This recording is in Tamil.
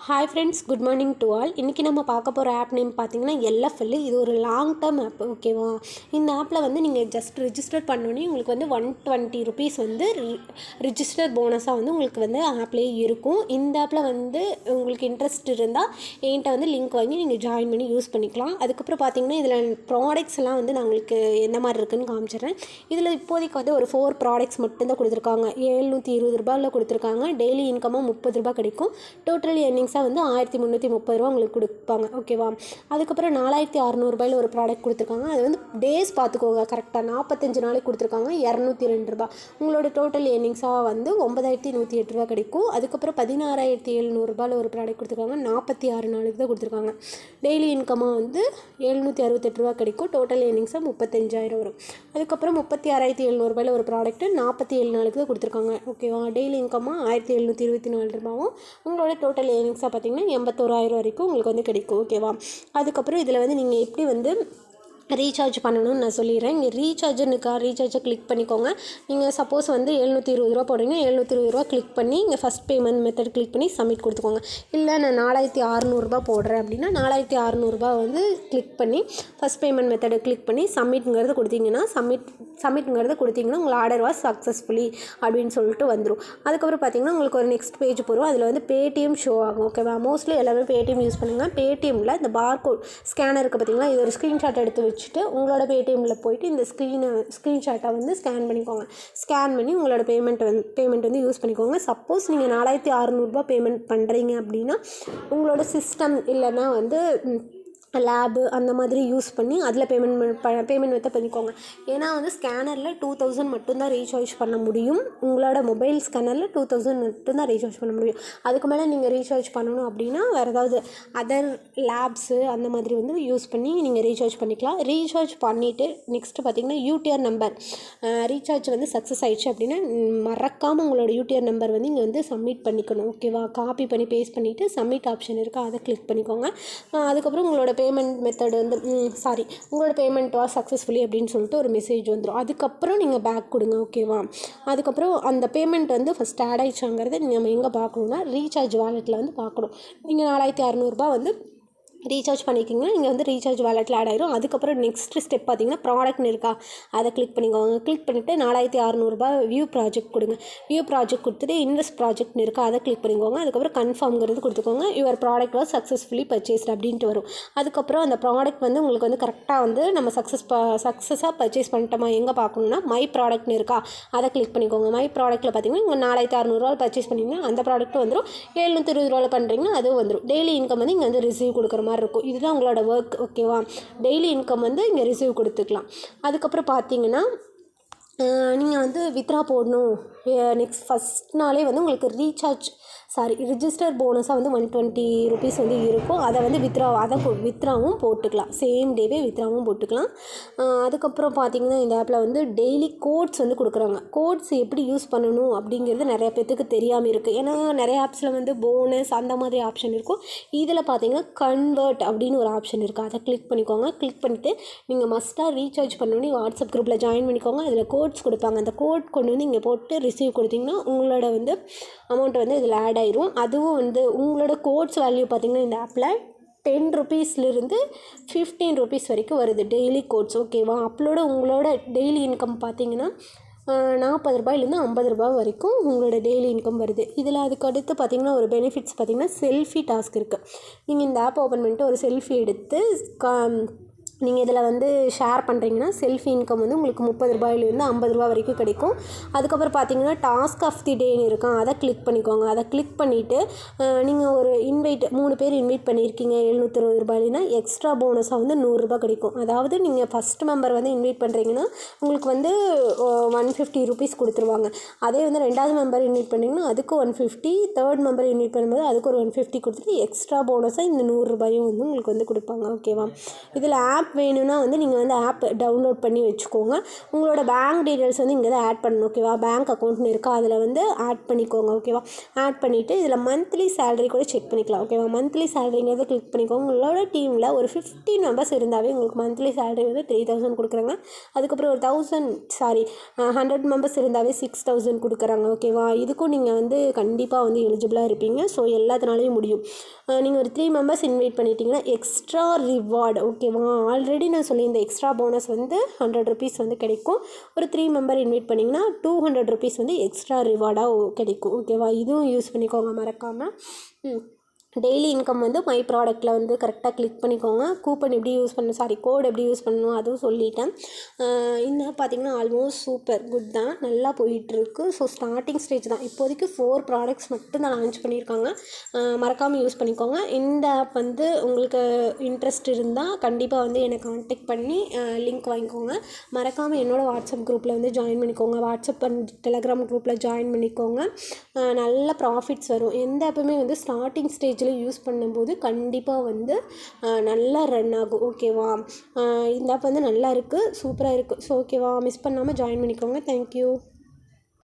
Hi friends, good morning to all. இன்றைக்கி நம்ம பார்க்க போகிற ஆப் நேம் பார்த்தீங்கன்னா எல்எஃப்எல். இது ஒரு லாங் டேர்ம் ஆப், ஓகேவா. இந்த ஆப்பில் வந்து நீங்கள் ஜஸ்ட் ரிஜிஸ்டர் பண்ணோன்னே உங்களுக்கு வந்து 120 ருபீஸ் வந்து ரிஜிஸ்டர் போனஸாக வந்து உங்களுக்கு வந்து ஆப்லேயே இருக்கும். இந்த ஆப்பில் வந்து உங்களுக்கு இன்ட்ரெஸ்ட் இருந்தால் என்கிட்ட வந்து லிங்க் வாங்கி நீங்கள் ஜாயின் பண்ணி யூஸ் பண்ணிக்கலாம். அதுக்கப்புறம் பார்த்தீங்கன்னா இதில் ப்ராடக்ட்ஸ் எல்லாம் வந்து நான் உங்களுக்கு எந்த மாதிரி இருக்குதுன்னு காமிச்சிடுறேன். இதில் இப்போதைக்கு வந்து ஒரு 4 ப்ராடக்ட்ஸ் மட்டும்தான் கொடுத்துருக்காங்க. 720 ரூபாயில் கொடுத்துருக்காங்க. டெய்லி இன்கமாக 30 ரூபா கிடைக்கும். டோட்டல் எர்னிங்ஸாக வந்து 1330 ரூபா உங்களுக்கு கொடுப்பாங்க, ஓகேவா. அதுக்கப்புறம் 4600 ஒரு ப்ராடக்ட் கொடுத்துருக்காங்க. அது வந்து டேஸ் பார்த்துக்கோங்க, கரெக்டாக 45 நாளைக்கு கொடுத்துருக்காங்க. 202 ரூபா. உங்களோட டோட்டல் எர்னிங்ஸாக வந்து 9108 ரூபா கிடைக்கும். அதுக்கப்புறம் 16700 ஒரு ப்ராடக்ட் கொடுத்துருக்காங்க. 46 நாளைக்கு தான் கொடுத்துருக்காங்க. டெய்லி இன்கமாக வந்து 768 ரூபா கிடைக்கும். டோட்டல் எர்னிங்ஸாக 35,000 வரும். அதுக்கப்புறம் 36,700 ஒரு ப்ராடக்ட்டு 47 நாளைக்கு தான் கொடுத்துருக்காங்க, ஓகேவா. டெய்லி இன்கமாக 1724 ரூபாவும் உங்களோட டோட்டல் ஏர்னிங்ஸாக பார்த்தீங்கன்னா 81,000 வரைக்கும் உங்களுக்கு வந்து கிடைக்கும், ஓகேவா. அதுக்கப்புறம் இதில் வந்து நீங்கள் எப்படி வந்து ரீசார்ஜ் பண்ணணும்னு நான் சொல்லிடுறேன். இங்கே ரீசார்ஜை கிளிக் பண்ணிக்கோங்க. நீங்கள் சப்போஸ் வந்து 720 ரூபா போடுறீங்க, 720 ரூபா கிளிக் பண்ணி இங்கே ஃபஸ்ட் பேமெண்ட் மெத்தட் கிளிக் பண்ணி சப்மிட் கொடுத்துக்கோங்க. இல்லை நான் 4600 போடுறேன் அப்படின்னா 4600 வந்து கிளிக் பண்ணி ஃபஸ்ட் பேமெண்ட் மெத்தடை கிளிக் பண்ணி சப்மிட்ங்கிறது கொடுத்தீங்கன்னா சப்மிட்ங்கிறது கொடுத்தீங்கன்னா உங்கள் ஆர்டர் வாஸ் சக்ஸஸ்ஃபுல்லி அப்படின்னு சொல்லிட்டு வந்துடும். அதுக்கப்புறம் பார்த்தீங்கன்னா உங்களுக்கு ஒரு நெக்ஸ்ட் பேஜ் போகிறோம். அதில் வந்து பேடிஎம் ஷோ ஆகும், ஓகேவா. மோஸ்ட்லி எல்லாமே பேடிஎம் யூஸ் பண்ணுங்கள். பேடிஎம்மில் இந்த பார்கோட் ஸ்கேனர் இருக்குது பார்த்தீங்களா, இது ஒரு ஸ்க்ரீன்ஷாட் எடுத்து வச்சுட்டு உங்களோட பேடிஎம்மில் போய்ட்டு இந்த ஸ்க்ரீன்ஷாட்டை வந்து ஸ்கேன் பண்ணிக்கோங்க. ஸ்கேன் பண்ணி உங்களோட பேமெண்ட் வந்து யூஸ் பண்ணிக்கோங்க. சப்போஸ் நீங்கள் 4600 பேமெண்ட் பண்ணுறீங்க அப்படின்னா உங்களோட சிஸ்டம் இல்லைன்னா வந்து லேபு அந்த மாதிரி யூஸ் பண்ணி அதில் பேமெண்ட் மெத்தட் பண்ணிக்கோங்க. ஏன்னா வந்து ஸ்கேனரில் 2000 மட்டும்தான் ரீசார்ஜ் பண்ண முடியும். உங்களோட மொபைல் ஸ்கேனரில் 2000 மட்டும்தான் ரீசார்ஜ் பண்ண முடியும். அதுக்கு மேலே நீங்கள் ரீசார்ஜ் பண்ணணும் அப்படின்னா வேறு ஏதாவது அதர் லேப்ஸு அந்த மாதிரி வந்து யூஸ் பண்ணி நீங்கள் ரீசார்ஜ் பண்ணிக்கலாம். ரீசார்ஜ் பண்ணிவிட்டு நெக்ஸ்ட்டு பார்த்தீங்கன்னா யூடிஆர் நம்பர் ரீசார்ஜ் வந்து சக்ஸஸ் ஆகிடுச்சு அப்படின்னா மறக்காமல் உங்களோட யூடிஆர் நம்பர் வந்து இங்கே வந்து சப்மிட் பண்ணிக்கணும், ஓகேவா. காப்பி பண்ணி பேஸ்ட் பண்ணிவிட்டு சப்மிட் ஆப்ஷன் இருக்குது, அதை கிளிக் பண்ணிக்கோங்க. அதுக்கப்புறம் உங்களோட பேமெண்ட் மெத்தட் வந்து உங்களோட பேமெண்ட் வாஸ் சக்ஸஸ்ஃபுல்லி அப்படின்னு சொல்லிட்டு ஒரு மெசேஜ் வந்துடும். அதுக்கப்புறம் நீங்கள் பேக் கொடுங்க, ஓகேவா. அதுக்கப்புறம் அந்த பேமெண்ட் வந்து ஃபஸ்ட் ஆட் ஆகிடுச்சாங்கிறத நம்ம எங்கே பார்க்கணுன்னா ரீசார்ஜ் வாலெட்டில் வந்து பார்க்கணும். நீங்கள் 4600 வந்து ரீசார்ஜ் பண்ணிக்கிங்கன்னா நீங்கள் வந்து ரீசார்ஜ் வாலெட்டில் ஆட் ஆகிடும். அதுக்கப்புறம் நெக்ஸ்ட் ஸ்டெப் பார்த்தீங்கன்னா ப்ராடக்ட்னு இருக்கா, அதை கிளிக் பண்ணிக்கோங்க. கிளிக் பண்ணிவிட்டு 4600 வியூ ப்ராஜெக்ட் கொடுங்க. வியூ ப்ராஜெக்ட் கொடுத்துட்டு இன்வெஸ்ட் ப்ராஜெக்ட்னு இருக்கா, அதை கிளிக் பண்ணிக்கோங்க. அதுக்கப்புறம் கன்ஃபார்ம்ங்கிறது கொடுத்துக்கோங்க. Your product was successfully purchased அப்படின்ட்டு வரும். அதுக்கப்புறம் அந்த ப்ராடக்ட் வந்து உங்களுக்கு வந்து கரெக்டாக வந்து நம்ம சக்ஸஸாக பர்ச்சேஸ் பண்ணிட்டோமா எங்கே பார்க்கணுன்னா மை ப்ராடக்ட்னு இருக்கா, அதை கிளிக் பண்ணிக்கோங்க. மை ப்ராடக்ட்டில் பார்த்தீங்கன்னா இங்கே 4600 பர்ச்சேஸ் பண்ணிங்கன்னா அந்த ப்ராடக்ட்டும் வந்துடும். 720 பண்ணுறீங்கன்னா அதுவும் வந்துடும். டெய்லி இன்கம் வந்து இங்கே வந்து ரிசீவ் கொடுக்குற மாதிரி இருக்கும். இதுதான் உங்களோட ஒர்க், ஓகேவா. டெய்லி இன்கம் வந்து இங்கே ரிசீவ் கொடுத்துக்கலாம். அதுக்கப்புறம் பார்த்தீங்கன்னா நீங்கள் வந்து வித்ரா போடணும். நெக்ஸ்ட் ஃபஸ்ட் நாளே வந்து உங்களுக்கு ரிஜிஸ்டர் போனஸாக வந்து 120 ருபீஸ் வந்து இருக்கும். அதை வந்து வித்ராவும் போட்டுக்கலாம். சேம் டேவே வித்ராவும் போட்டுக்கலாம். அதுக்கப்புறம் பார்த்தீங்கன்னா இந்த ஆப்பில் வந்து டெய்லி கோட்ஸ் வந்து கொடுக்குறாங்க. கோட்ஸ் எப்படி யூஸ் பண்ணணும் அப்படிங்கிறது நிறைய பேர்த்துக்கு தெரியாமல் இருக்குது. ஏன்னா நிறைய ஆப்ஸில் வந்து போனஸ் அந்த மாதிரி ஆப்ஷன் இருக்கும். இதில் பார்த்தீங்கன்னா கன்வெர்ட் அப்படின்னு ஒரு ஆப்ஷன் இருக்குது, அதை கிளிக் பண்ணிக்கோங்க. கிளிக் பண்ணிவிட்டு நீங்கள் மஸ்ட்டாக ரீசார்ஜ் பண்ணோன்னே வாட்ஸ்அப் குரூப்பில் ஜாயின் பண்ணிக்கோங்க. அதில் கோட்ஸ் கொடுப்பாங்க. அந்த கோட் கொண்டு வந்து இங்கே போட்டு ரிசீவ் கொடுத்தீங்கன்னா உங்களோட வந்து அமௌண்ட் வந்து இதில் ஆட் ஆயிரும். அதுவும் வந்து உங்களோட கோட்ஸ் வேல்யூ பார்த்திங்கன்னா இந்த ஆப்பில் 10 ருபீஸ்லேருந்து 15 ருபீஸ் வரைக்கும் வருது டெய்லி கோட்ஸ், ஓகேவா. உங்களோட டெய்லி இன்கம் பார்த்தீங்கன்னா 40 ரூபாயிலேருந்து 50 ரூபா வரைக்கும் உங்களோட டெய்லி இன்கம் வருது. இதில் அதுக்கு அடுத்து பார்த்திங்கன்னா ஒரு பெனிஃபிட்ஸ் பார்த்திங்கன்னா செல்ஃபி டாஸ்க் இருக்குது. நீங்கள் இந்த ஆப் ஓப்பன் பண்ணிட்டு ஒரு செல்ஃபி எடுத்து நீங்கள் இதில் வந்து ஷேர் பண்ணுறீங்கன்னா செல்ஃபி இன்கம் வந்து உங்களுக்கு 30 ரூபாயிலேருந்து 50 ரூபா வரைக்கும் கிடைக்கும். அதுக்கப்புறம் பார்த்தீங்கன்னா டாஸ்க் ஆஃப் தி டேன்னு இருக்கும், அதை கிளிக் பண்ணிக்கோங்க. அதை கிளிக் பண்ணிவிட்டு நீங்கள் ஒரு 3 பேர் இன்வைட் பண்ணியிருக்கீங்க 720 ரூபாயினா எக்ஸ்ட்ரா போனஸாக வந்து 100 ரூபா கிடைக்கும். அதாவது நீங்கள் ஃபஸ்ட் மெம்பர் வந்து இன்வைட் பண்ணுறீங்கன்னா உங்களுக்கு வந்து 150 ருபீஸ் கொடுத்துருவாங்க. அதே வந்து 2வது மெம்பர் இன்வைட் பண்ணிங்கன்னா அதுக்கு 150, 3rd மெம்பர் இன்வைட் பண்ணும்போது அதுக்கு ஒரு 150 கொடுத்துட்டு எக்ஸ்ட்ரா போனஸாக இந்த 100 ரூபாயும் வந்து உங்களுக்கு வந்து கொடுப்பாங்க, ஓகேவா. இதில் ஆப் ஆப் வேணும்னா வந்து நீங்கள் வந்து ஆப் டவுன்லோட் பண்ணி வச்சுக்கோங்க. உங்களோட பேங்க் டீட்டெயில்ஸ் வந்து இங்கே தான் ஆட் பண்ணணும். ஓகேவா? பேங்க் அக்கௌண்ட்னு இருக்கா, அதில் வந்து ஆட் பண்ணிக்கோங்க. ஓகேவா? ஆட் பண்ணிவிட்டு இதில் மந்த்லி சேலரி கூட செக் பண்ணிக்கலாம். ஓகேவா? மந்த்லி சேலரிங்கிறத கிளிக் பண்ணிக்கோங்க. உங்களோட டீமில் ஒரு 15 மெம்பர்ஸ் இருந்தாவே உங்களுக்கு மந்த்லி சேலரி வந்து 3000 கொடுக்குறாங்க. அதுக்கப்புறம் ஒரு 100 மெம்பர்ஸ் இருந்தாவே 6000 கொடுக்குறாங்க. ஓகேவா? இதுக்கும் நீங்கள் வந்து கண்டிப்பாக வந்து எலிஜிபிளாக இருப்பீங்க. ஸோ எல்லாத்தினாலையும் முடியும். நீங்கள் ஒரு 3 மெம்பர்ஸ் இன்வைட் பண்ணிட்டீங்கன்னா எக்ஸ்ட்ரா ரிவார்டு. ஓகேவா? ஆல்ரெடி நான் சொல்லியிருந்த எக்ஸ்ட்ரா போனஸ் வந்து 100 ருபீஸ் வந்து கிடைக்கும். ஒரு 3 மெம்பர் இன்வைட் பண்ணிங்கன்னா 200 ருபீஸ் வந்து எக்ஸ்ட்ரா ரிவார்டாக கிடைக்கும். ஓகேவா? இதுவும் யூஸ் பண்ணிக்கோங்க மறக்காமல். டெய்லி இன்கம் வந்து மை ப்ராடக்ட்டில் வந்து கரெக்டாக கிளிக் பண்ணிக்கோங்க. கூப்பன் எப்படி யூஸ் பண்ணணும், கோட் எப்படி யூஸ் பண்ணணும் அதுவும் சொல்லிட்டேன். இந்த பார்த்திங்கன்னா ஆல்மோஸ்ட் சூப்பர் குட் தான், நல்லா போயிட்டுருக்கு. ஸோ ஸ்டார்டிங் ஸ்டேஜ் தான். இப்போதைக்கு 4 ப்ராடக்ட்ஸ் மட்டும் தான் லான்ச் பண்ணியிருக்காங்க. மறக்காமல் யூஸ் பண்ணிக்கோங்க. இந்த ஆப் வந்து உங்களுக்கு இன்ட்ரெஸ்ட் இருந்தால் கண்டிப்பாக வந்து என்னை கான்டெக்ட் பண்ணி லிங்க் வாங்கிக்கோங்க. மறக்காமல் என்னோடய வாட்ஸ்அப் குரூப்பில் வந்து ஜாயின் பண்ணிக்கோங்க. வாட்ஸ்அப் அண்ட் டெலகிராம் குரூப்பில் ஜாயின் பண்ணிக்கோங்க. நல்ல ப்ராஃபிட்ஸ் வரும். எந்த ஆப்புமே வந்து ஸ்டார்டிங் ஸ்டேஜில் யூஸ் பண்ணும்போது கண்டிப்பாக வந்து நல்லா ரன் ஆகும். ஓகேவா? இந்த ஆப் வந்து நல்லா இருக்குது, சூப்பராக இருக்குது. ஸோ ஓகேவா? மிஸ் பண்ணாமல் ஜாயின் பண்ணிக்கோங்க. தேங்க்யூ.